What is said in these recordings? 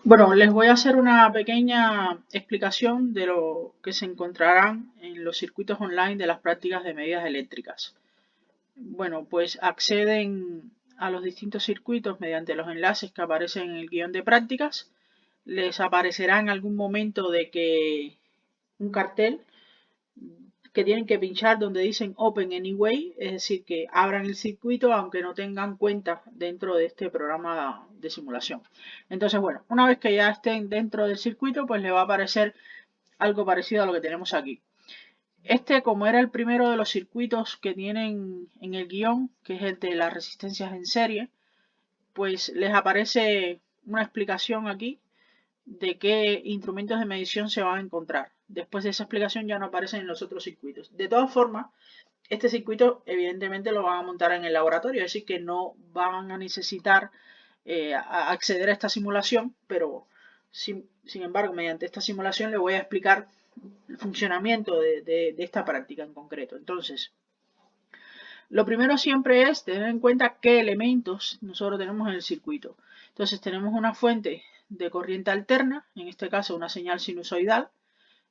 Bueno, les voy a hacer una pequeña explicación de lo que se encontrarán en los circuitos online de las prácticas de medidas eléctricas. Bueno, pues acceden a los distintos circuitos mediante los enlaces que aparecen en el guión de prácticas. Les aparecerá en algún momento de que un cartel que tienen que pinchar donde dicen Open Anyway, es decir, que abran el circuito aunque no tengan cuenta dentro de este programa de simulación. Entonces, bueno, una vez que ya estén dentro del circuito, pues le va a aparecer algo parecido a lo que tenemos aquí. Este, como era el primero de los circuitos que tienen en el guión, que es el de las resistencias en serie, pues les aparece una explicación aquí de qué instrumentos de medición se van a encontrar. Después de esa explicación ya no aparecen en los otros circuitos. De todas formas, este circuito evidentemente lo van a montar en el laboratorio, es decir, que no van a necesitar acceder a esta simulación, pero sin embargo, mediante esta simulación le voy a explicar el funcionamiento de esta práctica en concreto. Entonces, lo primero siempre es tener en cuenta qué elementos nosotros tenemos en el circuito. Entonces tenemos una fuente de corriente alterna, en este caso una señal sinusoidal,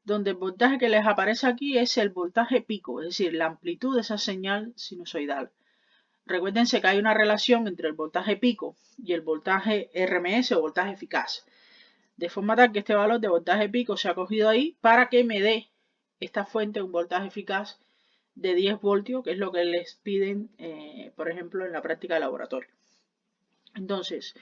donde el voltaje que les aparece aquí es el voltaje pico, es decir, la amplitud de esa señal sinusoidal. Recuérdense que hay una relación entre el voltaje pico y el voltaje RMS o voltaje eficaz, de forma tal que este valor de voltaje pico se ha cogido ahí para que me dé esta fuente un voltaje eficaz de 10 voltios, que es lo que les piden, por ejemplo, en la práctica de laboratorio. Entonces,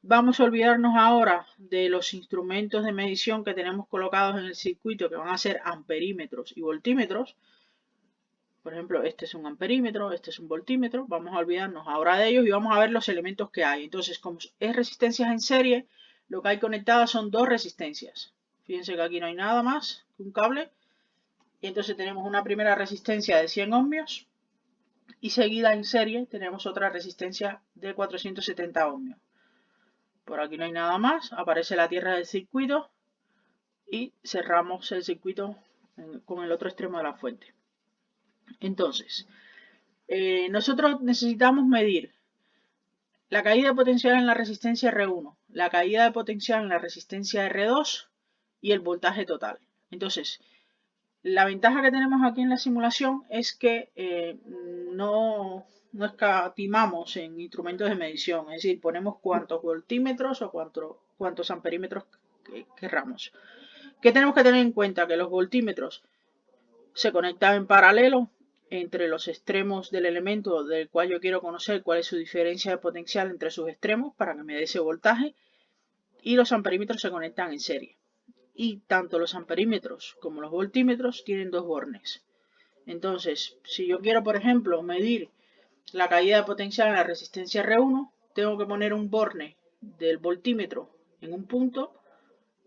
vamos a olvidarnos ahora de los instrumentos de medición que tenemos colocados en el circuito, que van a ser amperímetros y voltímetros. Por ejemplo, este es un amperímetro, este es un voltímetro. Vamos a olvidarnos ahora de ellos y vamos a ver los elementos que hay. Entonces, como es resistencias en serie, lo que hay conectadas son dos resistencias. Fíjense que aquí no hay nada más que un cable. Y entonces tenemos una primera resistencia de 100 ohmios y seguida en serie tenemos otra resistencia de 470 ohmios. Por aquí no hay nada más, aparece la tierra del circuito y cerramos el circuito con el otro extremo de la fuente. Entonces, nosotros necesitamos medir la caída de potencial en la resistencia R1, la caída de potencial en la resistencia R2 y el voltaje total. Entonces, la ventaja que tenemos aquí en la simulación es que no escatimamos en instrumentos de medición, es decir, ponemos cuantos voltímetros o cuantos amperímetros querramos. ¿Qué tenemos que tener en cuenta? Que los voltímetros se conectan en paralelo entre los extremos del elemento del cual yo quiero conocer cuál es su diferencia de potencial entre sus extremos para que me dé ese voltaje, y los amperímetros se conectan en serie. Y tanto los amperímetros como los voltímetros tienen dos bornes. Entonces, si yo quiero, por ejemplo, medir la caída de potencial en la resistencia R1, tengo que poner un borne del voltímetro en un punto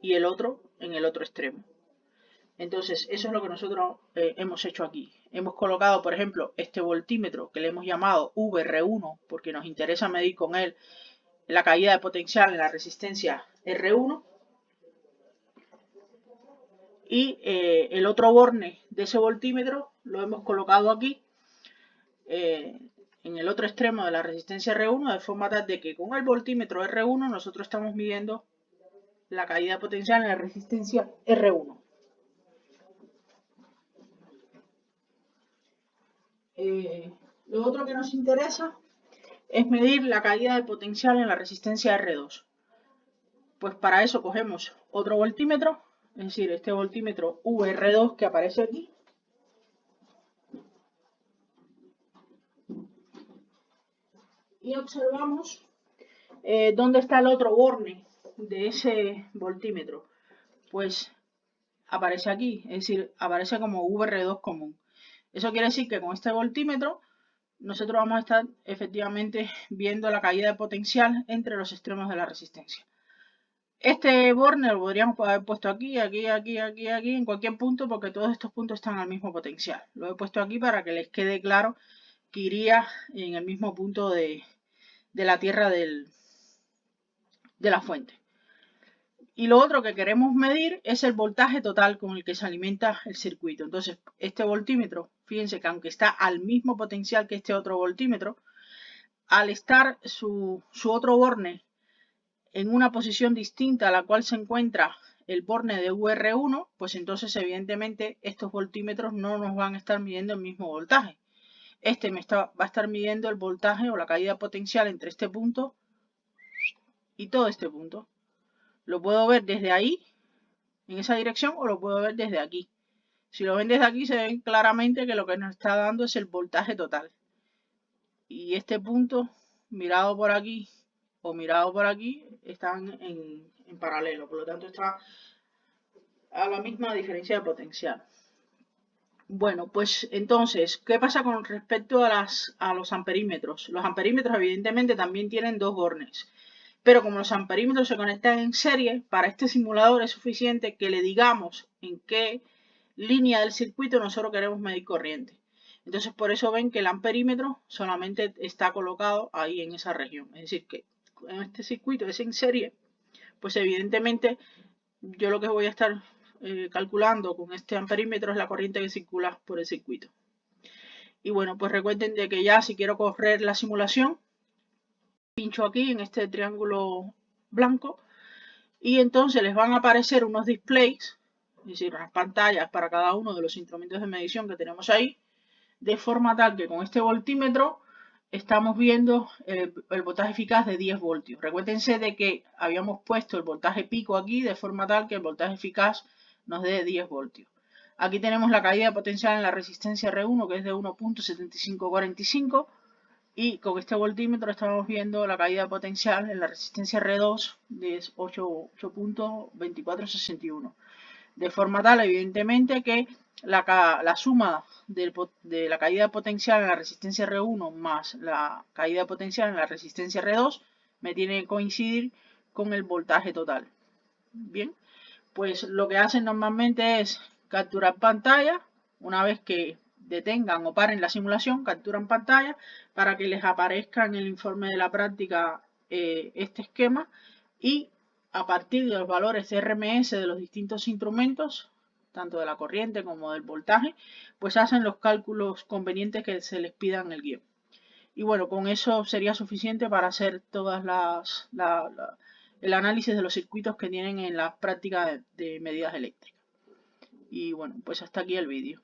y el otro en el otro extremo. Entonces, eso es lo que nosotros hemos hecho aquí. Hemos colocado, por ejemplo, este voltímetro que le hemos llamado VR1 porque nos interesa medir con él la caída de potencial en la resistencia R1. Y el otro borne de ese voltímetro lo hemos colocado aquí en el otro extremo de la resistencia R1, de forma tal de que con el voltímetro R1 nosotros estamos midiendo la caída de potencial en la resistencia R1. Lo otro que nos interesa es medir la caída de potencial en la resistencia R2. Pues para eso cogemos otro voltímetro, es decir, este voltímetro VR2 que aparece aquí, y observamos dónde está el otro borne de ese voltímetro. Pues aparece aquí, es decir, aparece como VR2 común. Eso quiere decir que con este voltímetro nosotros vamos a estar efectivamente viendo la caída de potencial entre los extremos de la resistencia. Este borne lo podríamos haber puesto aquí, aquí, aquí, aquí, aquí, en cualquier punto, porque todos estos puntos están al mismo potencial. Lo he puesto aquí para que les quede claro que iría en el mismo punto de la tierra de la fuente. Y lo otro que queremos medir es el voltaje total con el que se alimenta el circuito. Entonces, este voltímetro, fíjense que aunque está al mismo potencial que este otro voltímetro, al estar su otro borne en una posición distinta a la cual se encuentra el borne de VR1, pues entonces evidentemente estos voltímetros no nos van a estar midiendo el mismo voltaje. Este va a estar midiendo el voltaje o la caída potencial entre este punto y todo este punto. Lo puedo ver desde ahí, en esa dirección, o lo puedo ver desde aquí. Si lo ven desde aquí, se ven claramente que lo que nos está dando es el voltaje total. Y este punto, mirado por aquí o mirado por aquí, están en paralelo. Por lo tanto, está a la misma diferencia de potencial. Bueno, pues entonces, ¿qué pasa con respecto a los amperímetros? Los amperímetros evidentemente también tienen dos bornes, pero como los amperímetros se conectan en serie, para este simulador es suficiente que le digamos en qué línea del circuito nosotros queremos medir corriente. Entonces por eso ven que el amperímetro solamente está colocado ahí en esa región. Es decir, que en este circuito es en serie, pues evidentemente yo lo que voy a estar calculando con este amperímetro es la corriente que circula por el circuito. Y bueno, pues recuerden de que ya si quiero correr la simulación, pincho aquí en este triángulo blanco y entonces les van a aparecer unos displays, es decir, unas pantallas para cada uno de los instrumentos de medición que tenemos ahí, de forma tal que con este voltímetro estamos viendo el voltaje eficaz de 10 voltios. Recuérdense de que habíamos puesto el voltaje pico aquí de forma tal que el voltaje eficaz nos dé 10 voltios. Aquí tenemos la caída de potencial en la resistencia R1, que es de 1.7545, y con este voltímetro estamos viendo la caída de potencial en la resistencia R2 de 8.2461. De forma tal, evidentemente, que la suma de la caída potencial en la resistencia R1 más la caída potencial en la resistencia R2 me tiene que coincidir con el voltaje total. Bien, pues lo que hacen normalmente es capturar pantalla. Una vez que detengan o paren la simulación, capturan pantalla para que les aparezca en el informe de la práctica este esquema, y a partir de los valores de RMS de los distintos instrumentos, tanto de la corriente como del voltaje, pues hacen los cálculos convenientes que se les pida en el guión. Y bueno, con eso sería suficiente para hacer todas el análisis de los circuitos que tienen en la práctica de medidas eléctricas. Y bueno, pues hasta aquí el vídeo.